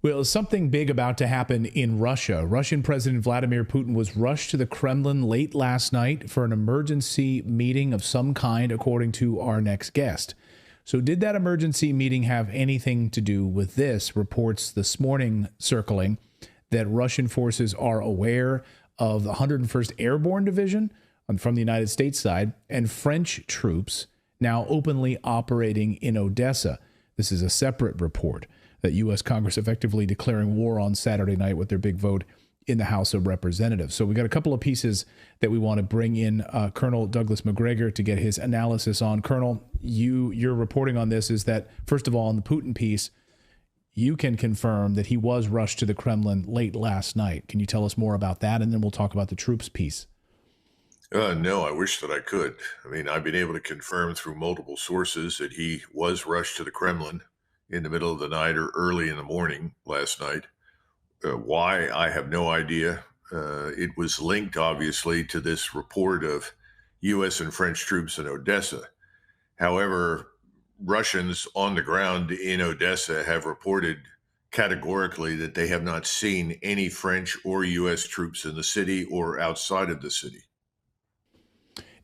Well, something big about to happen in Russia. Russian President Vladimir Putin was rushed to the Kremlin late last night for an emergency meeting of some kind, according to our next guest. So did that emergency meeting have anything to do with this? Reports this morning circling that Russian forces are aware of the 101st Airborne Division from the United States side and French troops now openly operating in Odessa. This is a separate report that U.S. Congress effectively declaring war on Saturday night with their big vote in the House of Representatives. So we got a couple of pieces that we want to bring in Colonel Douglas Macgregor to get his analysis on. Colonel, your reporting on this is that, first of all, on the Putin piece, you can confirm that he was rushed to the Kremlin late last night. Can you tell us more about that? And then we'll talk about the troops piece. No, I wish that I could. I mean, I've been able to confirm through multiple sources that he was rushed to the Kremlin in the middle of the night or early in the morning last night. Why? I have no idea. It was linked, obviously, to this report of U.S. and French troops in Odessa. However, Russians on the ground in Odessa have reported categorically that they have not seen any French or U.S. troops in the city or outside of the city.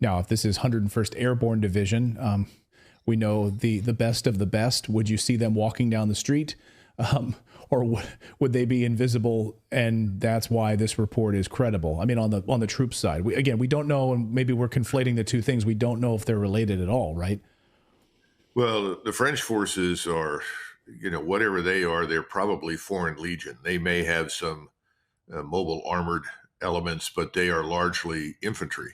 Now, if this is 101st Airborne Division, we know the best of the best. Would you see them walking down the street? Or would they be invisible, and that's why this report is credible? I mean, on the troops side, we don't know, and maybe we're conflating the two things. We don't know if they're related at all, right? Well, the French forces are, whatever they are, they're probably Foreign Legion. They may have some mobile armored elements, but they are largely infantry.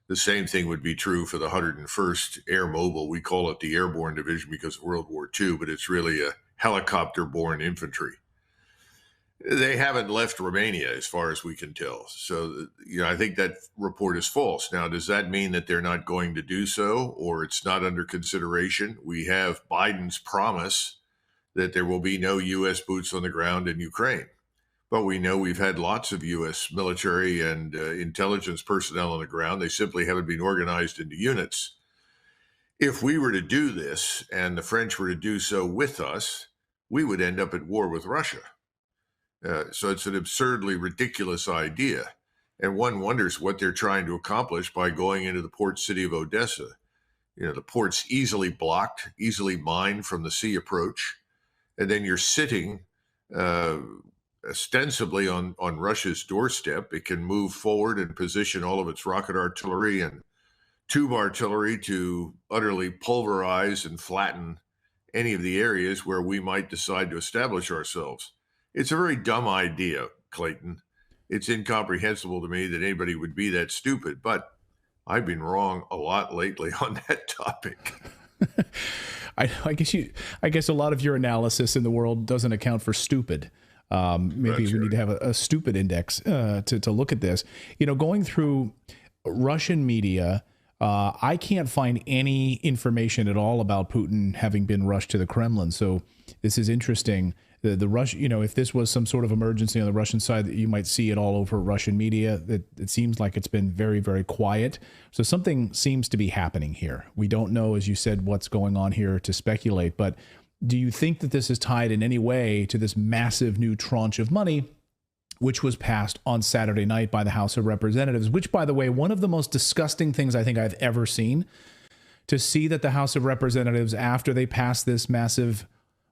The same thing would be true for the 101st Air Mobile. We call it the Airborne Division because of World War II, but it's really a helicopter-borne infantry. They haven't left Romania as far as we can tell. So, I think that report is false. Now, does that mean that they're not going to do so or it's not under consideration? We have Biden's promise that there will be no U.S. boots on the ground in Ukraine. But we know we've had lots of U.S. military and intelligence personnel on the ground. They simply haven't been organized into units. If we were to do this and the French were to do so with us, we would end up at war with Russia. So it's an absurdly ridiculous idea. And one wonders what they're trying to accomplish by going into the port city of Odessa. The port's easily blocked, easily mined from the sea approach. And then you're sitting ostensibly on Russia's doorstep. It can move forward and position all of its rocket artillery and tube artillery to utterly pulverize and flatten any of the areas where we might decide to establish ourselves. It's a very dumb idea, Clayton. It's incomprehensible to me that anybody would be that stupid, but I've been wrong a lot lately on that topic. I guess a lot of your analysis in the world doesn't account for stupid. Maybe we need to have a stupid index to look at this. Going through Russian media, I can't find any information at all about Putin having been rushed to the Kremlin. So this is interesting. The Russian, if this was some sort of emergency on the Russian side, that you might see it all over Russian media. That it seems like it's been very, very quiet. So something seems to be happening here. We don't know, as you said, what's going on here to speculate. But do you think that this is tied in any way to this massive new tranche of money, which was passed on Saturday night by the House of Representatives, which, by the way, one of the most disgusting things I think I've ever seen, to see that the House of Representatives, after they passed this massive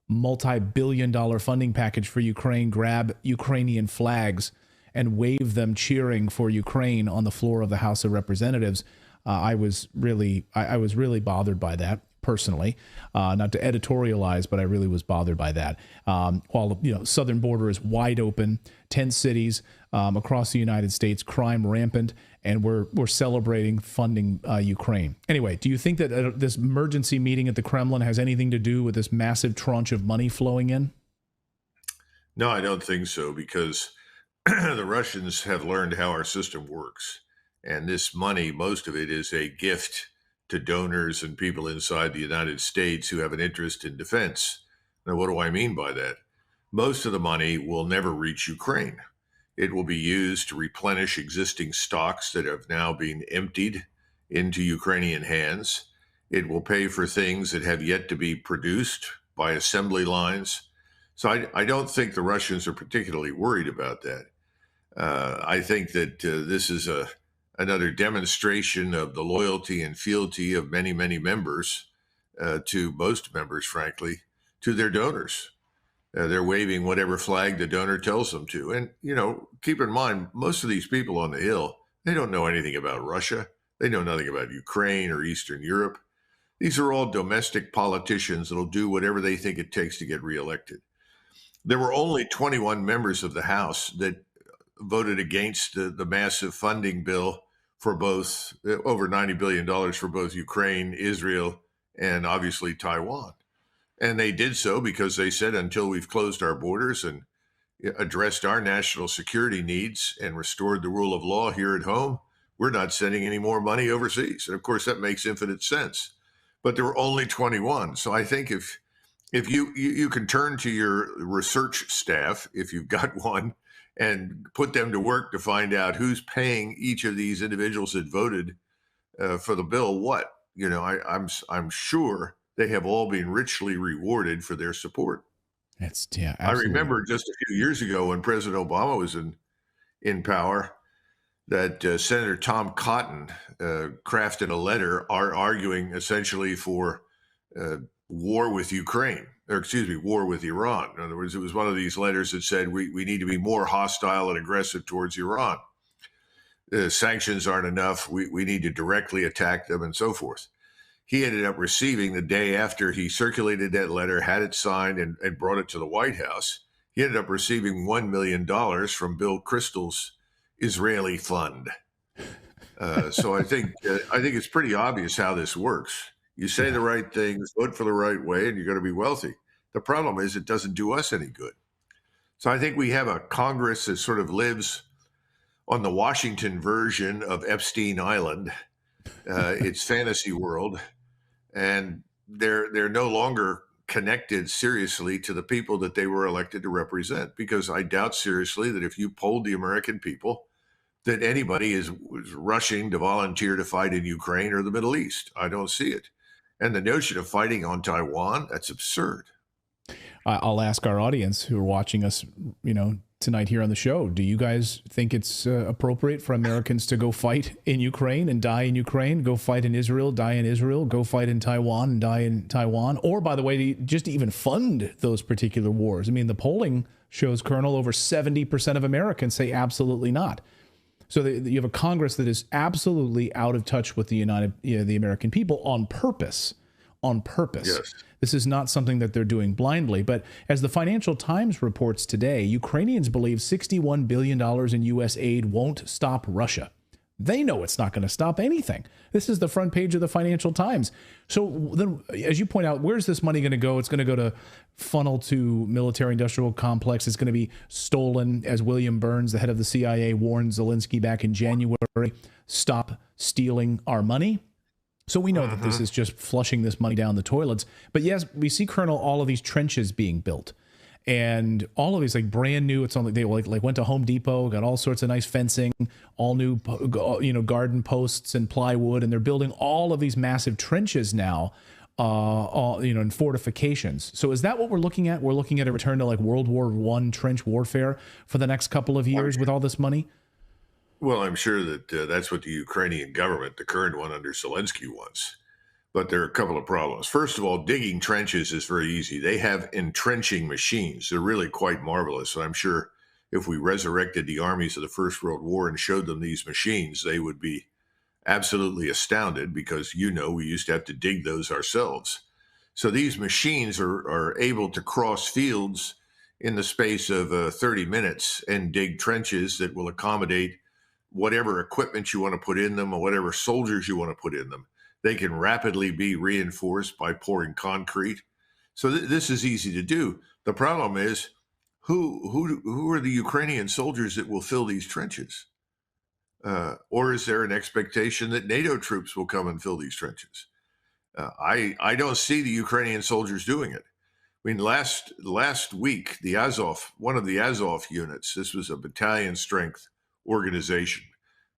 multi-billion-dollar funding package for Ukraine, grab Ukrainian flags and wave them cheering for Ukraine on the floor of the House of Representatives. I was really bothered by that. Personally, not to editorialize, but I really was bothered by that. While southern border is wide open, 10 cities across the United States, crime rampant, and we're celebrating funding Ukraine. Anyway, do you think that this emergency meeting at the Kremlin has anything to do with this massive tranche of money flowing in? No, I don't think so, because the Russians have learned how our system works, and this money, most of it, is a gift to donors and people inside the United States who have an interest in defense. Now, what do I mean by that? Most of the money will never reach Ukraine. It will be used to replenish existing stocks that have now been emptied into Ukrainian hands. It will pay for things that have yet to be produced by assembly lines. So I don't think the Russians are particularly worried about that. I think that this is another demonstration of the loyalty and fealty of many, many members, to most members, frankly, to their donors. They're waving whatever flag the donor tells them to. And, keep in mind, most of these people on the Hill, they don't know anything about Russia. They know nothing about Ukraine or Eastern Europe. These are all domestic politicians that'll do whatever they think it takes to get reelected. There were only 21 members of the House that voted against the massive funding bill for both, over $90 billion for both Ukraine, Israel, and obviously Taiwan. And they did so because they said, until we've closed our borders and addressed our national security needs and restored the rule of law here at home, we're not sending any more money overseas. And of course, that makes infinite sense. But there were only 21. So I think if you can turn to your research staff, if you've got one, and put them to work to find out who's paying each of these individuals that voted for the bill what. I'm sure they have all been richly rewarded for their support. Absolutely. I remember just a few years ago when President Obama was in power, that Senator Tom Cotton crafted a letter arguing essentially for war with Ukraine, or excuse me, war with Iran. In other words, it was one of these letters that said we need to be more hostile and aggressive towards Iran. Sanctions aren't enough. We need to directly attack them and so forth. He ended up receiving, the day after he circulated that letter, had it signed and brought it to the White House, he ended up receiving $1 million from Bill Kristol's Israeli fund. So I think it's pretty obvious how this works. You say the right things, vote for the right way, and you're going to be wealthy. The problem is it doesn't do us any good. So I think we have a Congress that sort of lives on the Washington version of Epstein Island. It's fantasy world, and they're no longer connected seriously to the people that they were elected to represent, because I doubt seriously that if you polled the American people, that anybody was rushing to volunteer to fight in Ukraine or the Middle East. I don't see it. And the notion of fighting on Taiwan, that's absurd. I'll ask our audience who are watching us, tonight here on the show, do you guys think it's appropriate for Americans to go fight in Ukraine and die in Ukraine, go fight in Israel, die in Israel, go fight in Taiwan and die in Taiwan, or, by the way, just to even fund those particular wars? I mean, the polling shows, Colonel, over 70% of Americans say absolutely not. So you have a Congress that is absolutely out of touch with the American people on purpose. On purpose. Yes. This is not something that they're doing blindly. But as the Financial Times reports today, Ukrainians believe $61 billion in U.S. aid won't stop Russia. They know it's not going to stop anything. This is the front page of the Financial Times. So then, as you point out, where's this money going to go? It's going to go to funnel to military-industrial complex. It's going to be stolen, as William Burns, the head of the CIA, warned Zelensky back in January, stop stealing our money. So we know that this is just flushing this money down the toilets. But yes, we see, Colonel, all of these trenches being built. And all of these, like, brand new, it's only, they went to Home Depot, got all sorts of nice fencing, all new, garden posts and plywood, and they're building all of these massive trenches now, and fortifications. So is that what we're looking at? We're looking at a return to like World War I trench warfare for the next couple of years with all this money? Well, I'm sure that that's what the Ukrainian government, the current one under Zelensky, wants. But there are a couple of problems. First of all, digging trenches is very easy. They have entrenching machines. They're really quite marvelous. And I'm sure if we resurrected the armies of the First World War and showed them these machines, they would be absolutely astounded, because, we used to have to dig those ourselves. So these machines are able to cross fields in the space of 30 minutes and dig trenches that will accommodate whatever equipment you want to put in them or whatever soldiers you want to put in them. They can rapidly be reinforced by pouring concrete. So this is easy to do. The problem is, who are the Ukrainian soldiers that will fill these trenches? Or is there an expectation that NATO troops will come and fill these trenches? I don't see the Ukrainian soldiers doing it. I mean, last week, the Azov, one of the Azov units, this was a battalion strength organization.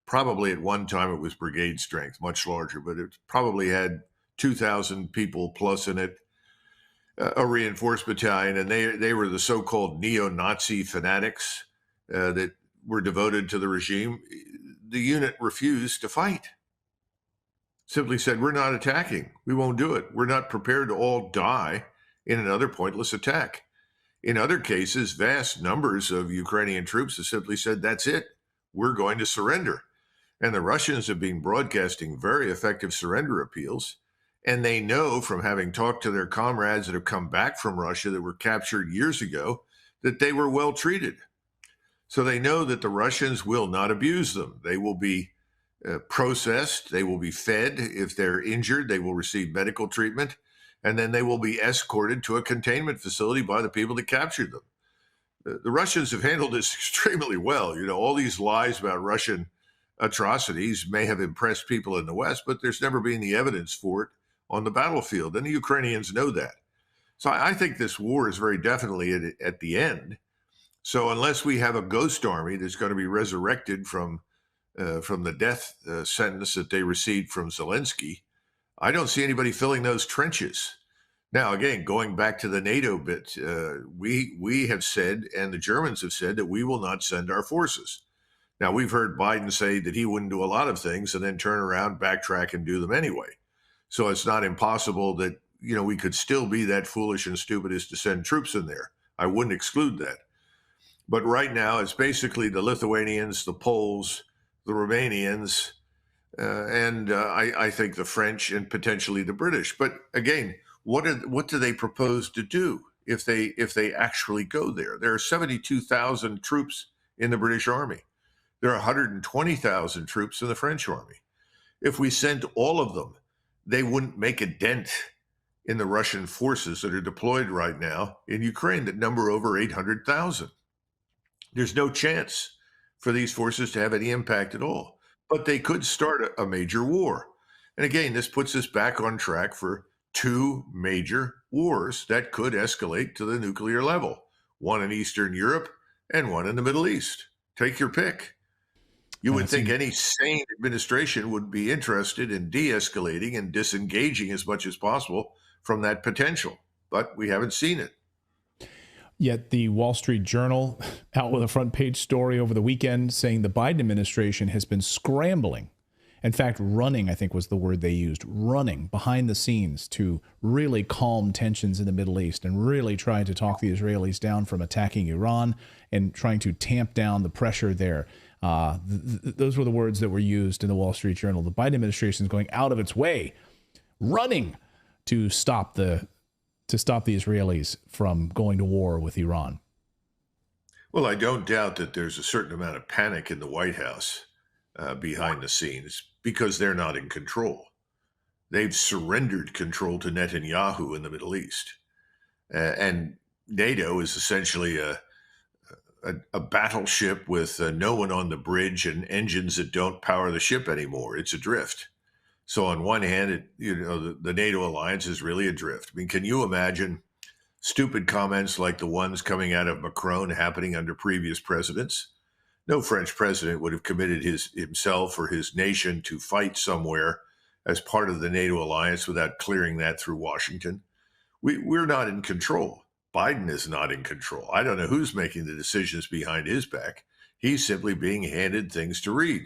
Probably at one time it was brigade strength, much larger, but it probably had 2,000 people plus in it. a reinforced battalion, and they were the so-called neo-Nazi fanatics that were devoted to the regime. The unit refused to fight. Simply said, we're not attacking. We won't do it. We're not prepared to all die in another pointless attack. In other cases, vast numbers of Ukrainian troops have simply said, that's it. We're going to surrender. And the Russians have been broadcasting very effective surrender appeals. And they know from having talked to their comrades that have come back from Russia that were captured years ago that they were well treated. So they know that the Russians will not abuse them. They will be processed. They will be fed. If they're injured, they will receive medical treatment. And then they will be escorted to a containment facility by the people that captured them. The Russians have handled this extremely well. You know, all these lies about Russian atrocities may have impressed people in the West, but there's never been the evidence for it on the battlefield. And the Ukrainians know that. So I think this war is very definitely at the end. So unless we have a ghost army that's going to be resurrected from the death sentence that they received from Zelensky, I don't see anybody filling those trenches. Now, again, going back to the NATO bit, we have said, and the Germans have said, that we will not send our forces. Now, we've heard Biden say that he wouldn't do a lot of things and then turn around, backtrack, and do them anyway. So it's not impossible that, you know, we could still be that foolish and stupid as to send troops in there. I wouldn't exclude that. But right now, it's basically the Lithuanians, the Poles, the Romanians, and I think the French and potentially the British. But again, what do they propose to do if they actually go there? There are 72,000 troops in the British Army. There are 120,000 troops in the French Army. If we sent all of them, they wouldn't make a dent in the Russian forces that are deployed right now in Ukraine that number over 800,000. There's no chance for these forces to have any impact at all. But they could start a major war. And again, this puts us back on track for two major wars that could escalate to the nuclear level, one in Eastern Europe and one in the Middle East. Take your pick. You would think any sane administration would be interested in de-escalating and disengaging as much as possible from that potential, but we haven't seen it. Yet the Wall Street Journal out with a front page story over the weekend saying the Biden administration has been scrambling. In fact, running, I think was the word they used, running behind the scenes to really calm tensions in the Middle East and really trying to talk the Israelis down from attacking Iran and trying to tamp down the pressure there. Those were the words that were used in the Wall Street Journal. The Biden administration is going out of its way, running to stop the Israelis from going to war with Iran. Well, I don't doubt that there's a certain amount of panic in the White House behind the scenes because they're not in control. They've surrendered control to Netanyahu in the Middle East. And NATO is essentially a battleship with no one on the bridge and engines that don't power the ship anymore. It's adrift. So on one hand, the NATO alliance is really adrift. I mean, can you imagine stupid comments like the ones coming out of Macron happening under previous presidents? No French president would have committed himself or his nation to fight somewhere as part of the NATO alliance without clearing that through Washington. We're not in control. Biden is not in control. I don't know who's making the decisions behind his back. He's simply being handed things to read.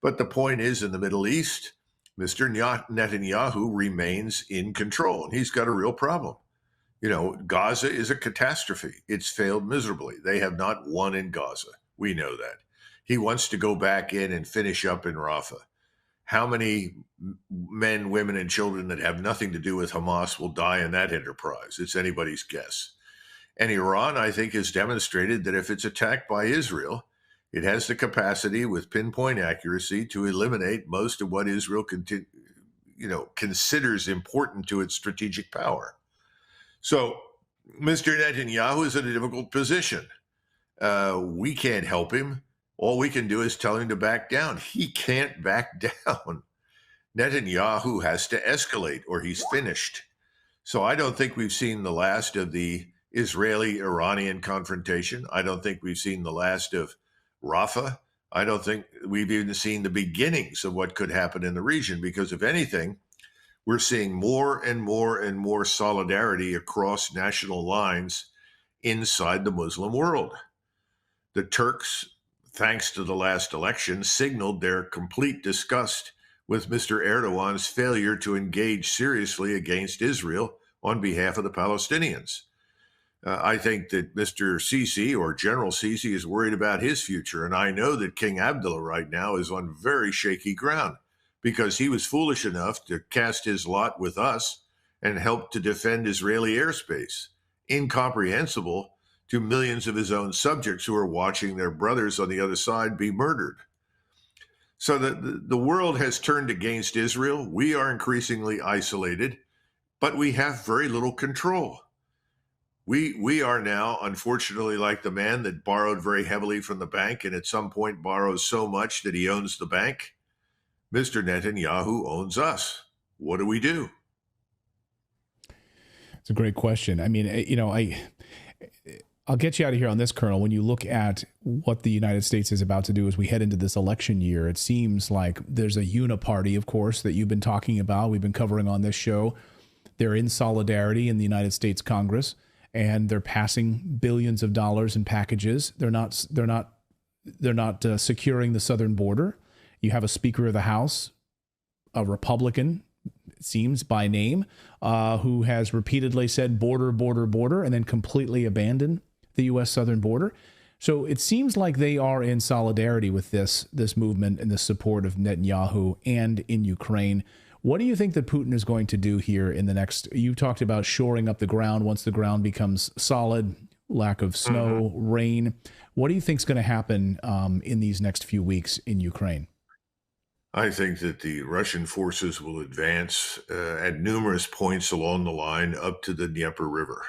But the point is, in the Middle East, Mr. Netanyahu remains in control, and he's got a real problem. You know, Gaza is a catastrophe. It's failed miserably. They have not won in Gaza. We know that. He wants to go back in and finish up in Rafah. How many men, women, and children that have nothing to do with Hamas will die in that enterprise? It's anybody's guess. And Iran, I think, has demonstrated that if it's attacked by Israel, it has the capacity with pinpoint accuracy to eliminate most of what Israel considers important to its strategic power. So Mr. Netanyahu is in a difficult position. We can't help him. All we can do is tell him to back down. He can't back down. Netanyahu has to escalate or he's finished. So I don't think we've seen the last of the Israeli-Iranian confrontation. I don't think we've seen the last of Rafah. I don't think we've even seen the beginnings of what could happen in the region, because if anything, we're seeing more and more and more solidarity across national lines inside the Muslim world. The Turks, thanks to the last election, signaled their complete disgust with Mr. Erdogan's failure to engage seriously against Israel on behalf of the Palestinians. I think that Mr. Sisi, or General Sisi, is worried about his future. And I know that King Abdullah right now is on very shaky ground because he was foolish enough to cast his lot with us and help to defend Israeli airspace. Incomprehensible to millions of his own subjects who are watching their brothers on the other side be murdered. So the world has turned against Israel. We are increasingly isolated, but we have very little control. We are now, unfortunately, like the man that borrowed very heavily from the bank and at some point borrows so much that he owns the bank. Mr. Netanyahu owns us. What do we do? It's a great question. I mean, I'll get you out of here on this, Colonel. When you look at what the United States is about to do as we head into this election year, it seems like there's a uniparty, of course, that you've been talking about. We've been covering on this show. They're in solidarity in the United States Congress, and they're passing billions of dollars in packages. They're not securing the southern border. You have a Speaker of the House, a Republican, it seems by name, who has repeatedly said border, border, border, and then completely abandoned the U.S. southern border. So it seems like they are in solidarity with this movement and the support of Netanyahu and in Ukraine. What do you think that Putin is going to do here in the next? You talked about shoring up the ground once the ground becomes solid, lack of snow, rain. What do you think is going to happen in these next few weeks in Ukraine? I think that the Russian forces will advance at numerous points along the line up to the Dnieper River.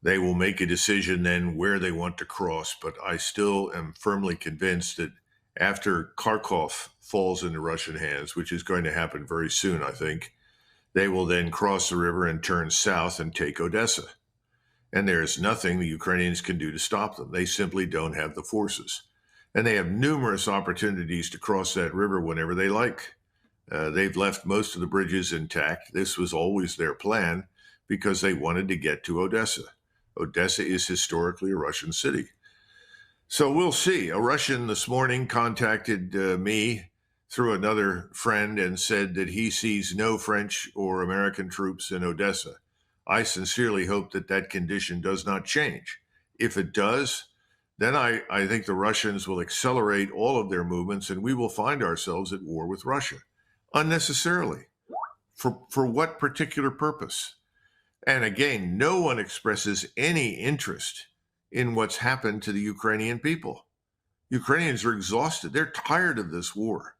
They will make a decision then where they want to cross, but I still am firmly convinced that after Kharkov falls into Russian hands, which is going to happen very soon, I think, they will then cross the river and turn south and take Odessa. And there is nothing the Ukrainians can do to stop them. They simply don't have the forces. And they have numerous opportunities to cross that river whenever they like. They've left most of the bridges intact. This was always their plan because they wanted to get to Odessa. Odessa is historically a Russian city. So we'll see. A Russian this morning contacted me through another friend and said that he sees no French or American troops in Odessa. I sincerely hope that that condition does not change. If it does, then I think the Russians will accelerate all of their movements and we will find ourselves at war with Russia unnecessarily. For what particular purpose? And again, no one expresses any interest in what's happened to the Ukrainian people. Ukrainians are exhausted. They're tired of this war.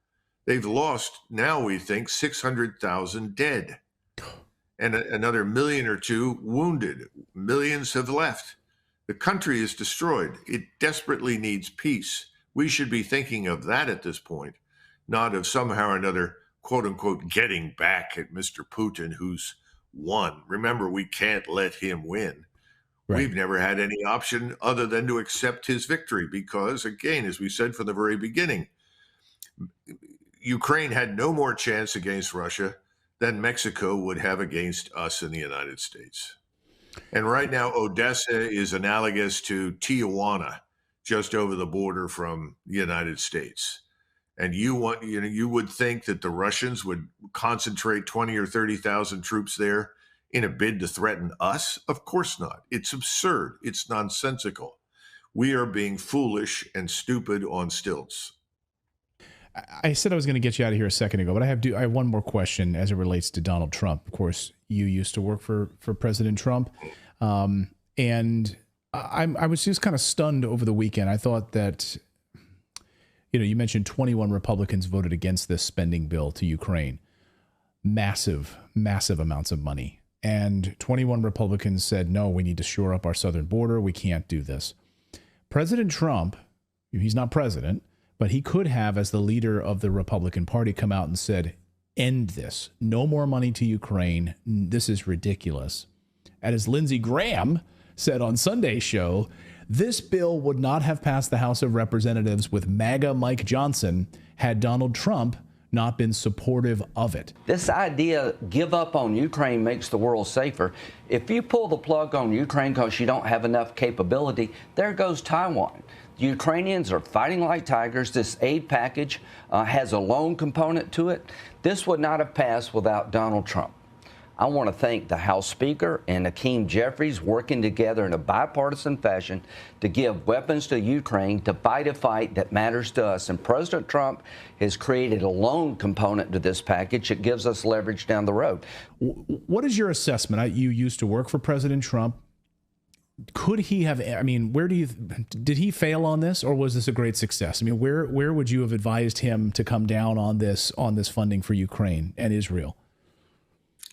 They've lost, now we think, 600,000 dead and another million or two wounded. Millions have left. The country is destroyed. It desperately needs peace. We should be thinking of that at this point, not of somehow or another, quote unquote, getting back at Mr. Putin, who's won. Remember, we can't let him win. Right. We've never had any option other than to accept his victory because, again, as we said from the very beginning, Ukraine had no more chance against Russia than Mexico would have against us in the United States. And right now, Odessa is analogous to Tijuana, just over the border from the United States. And you would think that the Russians would concentrate 20 or 30,000 troops there in a bid to threaten us? Of course not. It's absurd. It's nonsensical. We are being foolish and stupid on stilts. I said I was going to get you out of here a second ago, but I have one more question as it relates to Donald Trump. Of course, you used to work for President Trump, and I was just kind of stunned over the weekend. I thought that, you mentioned 21 Republicans voted against this spending bill to Ukraine, massive amounts of money, and 21 Republicans said, no, we need to shore up our southern border. We can't do this. President Trump, he's not president, but he could have, as the leader of the Republican Party, come out and said, end this. No more money to Ukraine. This is ridiculous. And as Lindsey Graham said on Sunday's show, this bill would not have passed the House of Representatives with MAGA Mike Johnson had Donald Trump not been supportive of it. This idea, give up on Ukraine makes the world safer. If you pull the plug on Ukraine because you don't have enough capability, there goes Taiwan. The Ukrainians are fighting like tigers. This aid package has a loan component to it. This would not have passed without Donald Trump. I want to thank the House Speaker and Hakeem Jeffries working together in a bipartisan fashion to give weapons to Ukraine to fight a fight that matters to us. And President Trump has created a loan component to this package that gives us leverage down the road. What is your assessment? You used to work for President Trump. Could he have, I mean, did he fail on this, or was this a great success? I mean, where would you have advised him to come down on this funding for Ukraine and Israel?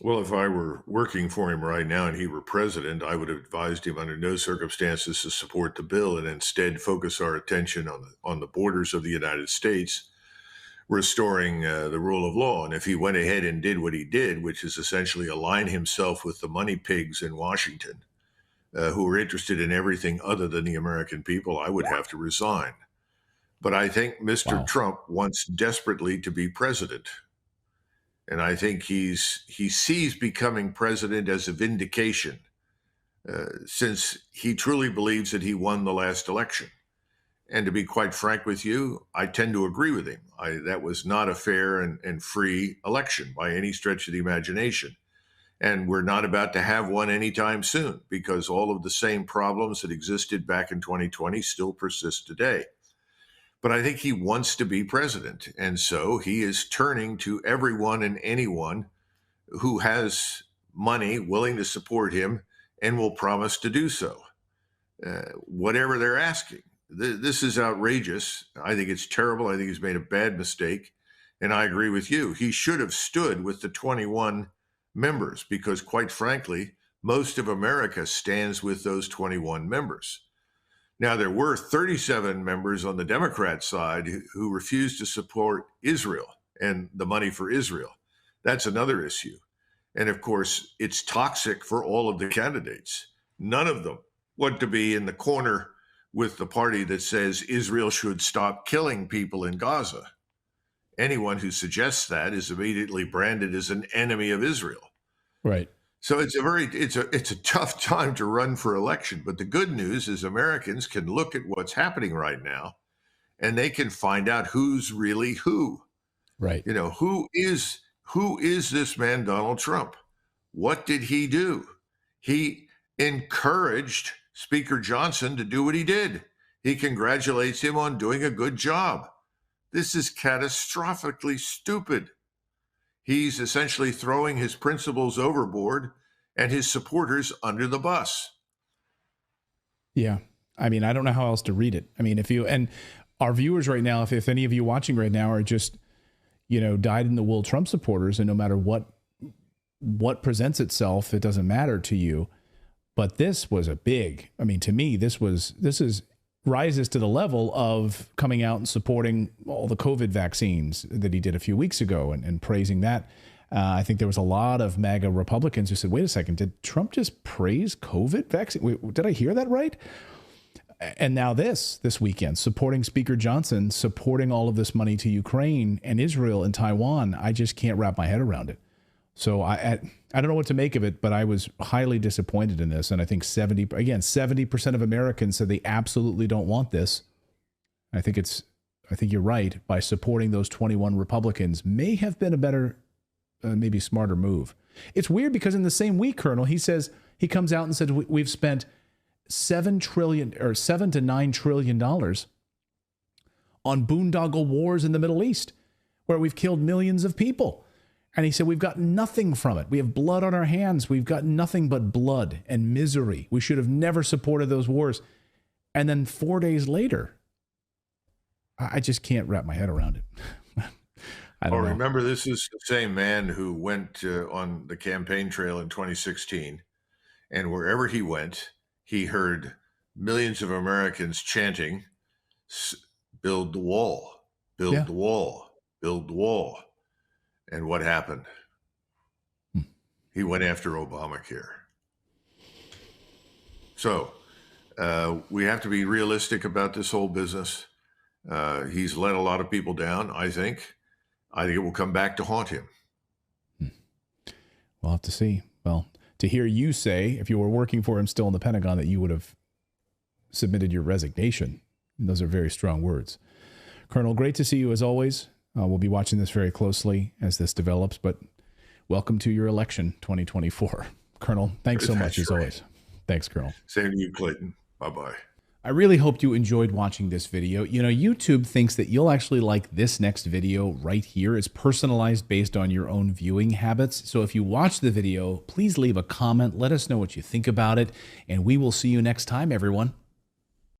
Well, if I were working for him right now and he were president, I would have advised him under no circumstances to support the bill and instead focus our attention on the borders of the United States, restoring the rule of law. And if he went ahead and did what he did, which is essentially align himself with the money pigs in Washington, who are interested in everything other than the American people, I would have to resign. But I think Mr. Trump wants desperately to be president. And I think he sees becoming president as a vindication, since he truly believes that he won the last election. And to be quite frank with you, I tend to agree with him. That was not a fair and free election by any stretch of the imagination. And we're not about to have one anytime soon, because all of the same problems that existed back in 2020 still persist today. But I think he wants to be president. And so he is turning to everyone and anyone who has money willing to support him and will promise to do so, whatever they're asking. This is outrageous. I think it's terrible. I think he's made a bad mistake. And I agree with you. He should have stood with the 21 members, because quite frankly, most of America stands with those 21 members. Now, there were 37 members on the Democrat side who refused to support Israel and the money for Israel. That's another issue. And of course, it's toxic for all of the candidates. None of them want to be in the corner with the party that says Israel should stop killing people in Gaza. Anyone who suggests that is immediately branded as an enemy of Israel. Right. So it's a tough time to run for election. But the good news is Americans can look at what's happening right now, and they can find out who's really who. Right. You know, who is this man, Donald Trump? What did he do? He encouraged Speaker Johnson to do what he did. He congratulates him on doing a good job. This is catastrophically stupid. He's essentially throwing his principles overboard and his supporters under the bus. Yeah. I mean, I don't know how else to read it. I mean, and our viewers right now, if any of you watching right now are just, dyed in the wool Trump supporters, and no matter what presents itself, it doesn't matter to you. But this was to me, this rises to the level of coming out and supporting all the COVID vaccines that he did a few weeks ago and praising that. I think there was a lot of MAGA Republicans who said, wait a second, did Trump just praise COVID vaccine? Wait, did I hear that right? And now this weekend, supporting Speaker Johnson, supporting all of this money to Ukraine and Israel and Taiwan. I just can't wrap my head around it. So I don't know what to make of it, but I was highly disappointed in this. And I think 70% of Americans said they absolutely don't want this. I think you're right. By supporting those 21 Republicans may have been a better, maybe smarter move. It's weird because in the same week, Colonel, he comes out and says we've spent $7 to $9 trillion on boondoggle wars in the Middle East, where we've killed millions of people. And he said, we've got nothing from it. We have blood on our hands. We've got nothing but blood and misery. We should have never supported those wars. And then 4 days later, I just can't wrap my head around it. I don't know. Remember, this is the same man who went on the campaign trail in 2016. And wherever he went, he heard millions of Americans chanting, build the wall, build the wall, build the wall. And what happened? He went after Obamacare. So we have to be realistic about this whole business. He's let a lot of people down, I think. I think it will come back to haunt him. We'll have to see. Well, to hear you say, if you were working for him still in the Pentagon, that you would have submitted your resignation, those are very strong words. Colonel, great to see you as always. We'll be watching this very closely as this develops, but welcome to your election 2024. Colonel, thanks so much as always. Thanks, Colonel. Same to you, Clayton. Bye-bye. I really hoped you enjoyed watching this video. You know, YouTube thinks that you'll actually like this next video right here. It's personalized based on your own viewing habits. So if you watch the video, please leave a comment. Let us know what you think about it, and we will see you next time, everyone.